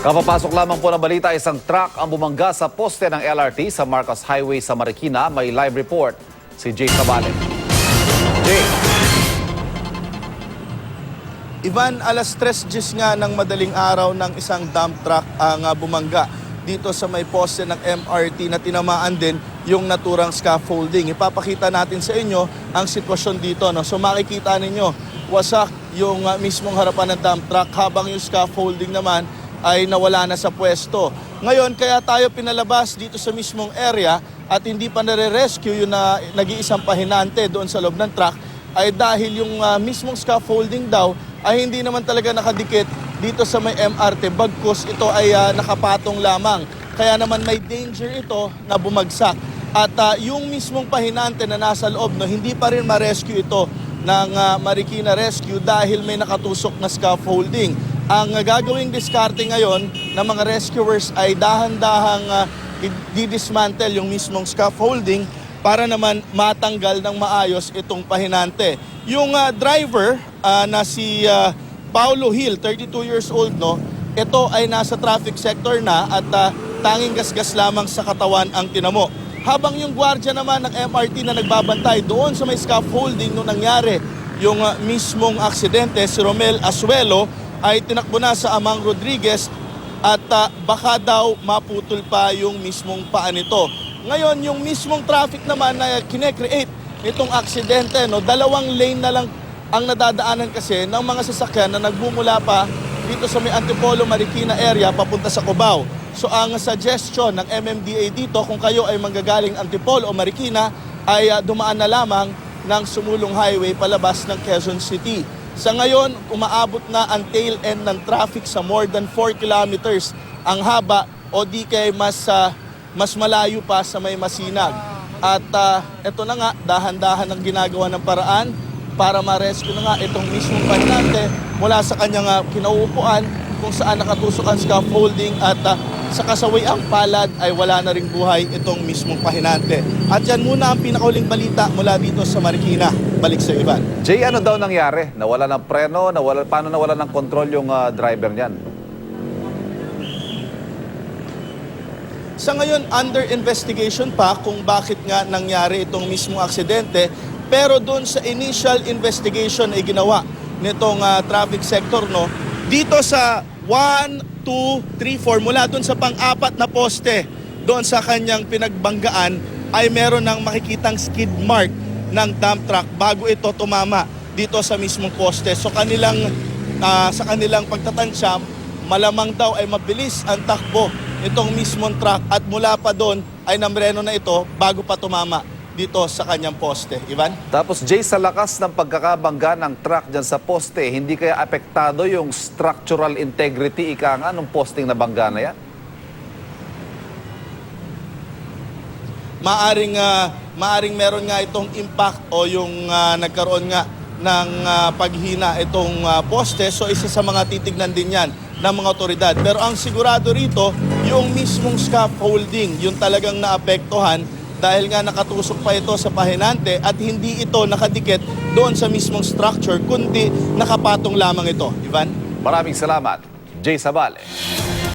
Kapapasok lamang po ng balita, isang truck ang bumangga sa poste ng LRT sa Marcos Highway sa Marikina. May live report si Jay Sabale. Jay. Ivan, alas 3:10 nga ng madaling araw ng isang dump truck ang bumangga dito sa may poste ng MRT na tinamaan din yung naturang scaffolding. Ipapakita natin sa inyo ang sitwasyon dito. No? So makikita ninyo, wasak yung mismong harapan ng dump truck habang yung scaffolding naman ay nawala na sa pwesto. Ngayon, kaya tayo pinalabas dito sa mismong area at hindi pa nare-rescue yung nag-iisang pahinante doon sa loob ng truck ay dahil yung mismong scaffolding daw ay hindi naman talaga nakadikit dito sa may MRT bagkus ito ay nakapatong lamang. Kaya naman may danger ito na bumagsak. At yung mismong pahinante na nasa loob, no, hindi pa rin ma-rescue ito ng Marikina Rescue dahil may nakatusok na scaffolding. Ang gagawing diskarte ngayon ng mga rescuers ay dahan-dahang didismantle yung mismong scaffolding para naman matanggal ng maayos itong pahinante. Yung driver na si Paulo Hill, 32 years old, no, ito ay nasa traffic sector na at tanging gasgas lamang sa katawan ang tinamo. Habang yung gwardiya naman ng MRT na nagbabantay doon sa may scaffolding nung nangyari yung mismong aksidente, si Romel Asuelo, ay tinakbo na sa Amang Rodriguez at baka daw maputol pa yung mismong paa nito. Ngayon, yung mismong traffic naman na kine-create itong aksidente, no, dalawang lane na lang ang nadadaanan kasi ng mga sasakyan na nagbumula pa dito sa may Antipolo, Marikina area papunta sa Cubao. So ang suggestion ng MMDA dito, kung kayo ay manggagaling Antipolo o Marikina, ay dumaan na lamang ng sumulong highway palabas ng Quezon City. Sa ngayon, umaabot na ang tail end ng traffic sa more than 4 kilometers ang haba o di kay mas malayo pa sa may Masinag. At ito na nga, dahan-dahan ang ginagawa ng paraan para ma-rescue na nga itong mismong pahinante mula sa kanyang kinauupuan kung saan nakatusok ang scaffolding at sa kasawiang palad ay wala na ring buhay itong mismong pahinante. At yan muna ang pinakauling balita mula dito sa Marikina. Balik sa Ivan. Jay, ano daw nangyari? Nawala ng preno? Paano nawala ng control yung driver niyan? Sa ngayon, under investigation pa kung bakit nga nangyari itong mismong aksidente. Pero doon sa initial investigation ay ginawa nitong traffic sector, no, dito sa 1, 2, 3, 4, mula doon sa pang-apat na poste, doon sa kanyang pinagbanggaan, ay meron ng makikitang skid mark ng dump truck bago ito tumama dito sa mismong poste. So sa kanilang pagtatansya, malamang daw ay mabilis ang takbo itong mismong truck at mula pa doon ay namreno na ito bago pa tumama dito sa kanyang poste. Ivan? Tapos Jay, sa lakas ng pagkakabangga ng truck dyan sa poste, hindi kaya apektado yung structural integrity ika nga nung posting na bangga na yan? Maaring meron nga itong impact o yung nagkaroon nga ng paghina itong poste. So isa sa mga titignan din yan ng mga otoridad. Pero ang sigurado rito, yung mismong scaffolding, yung talagang naapektuhan dahil nga nakatusok pa ito sa pahinante at hindi ito nakadikit doon sa mismong structure, kundi nakapatong lamang ito. Ivan? Maraming salamat, Jay Sabale.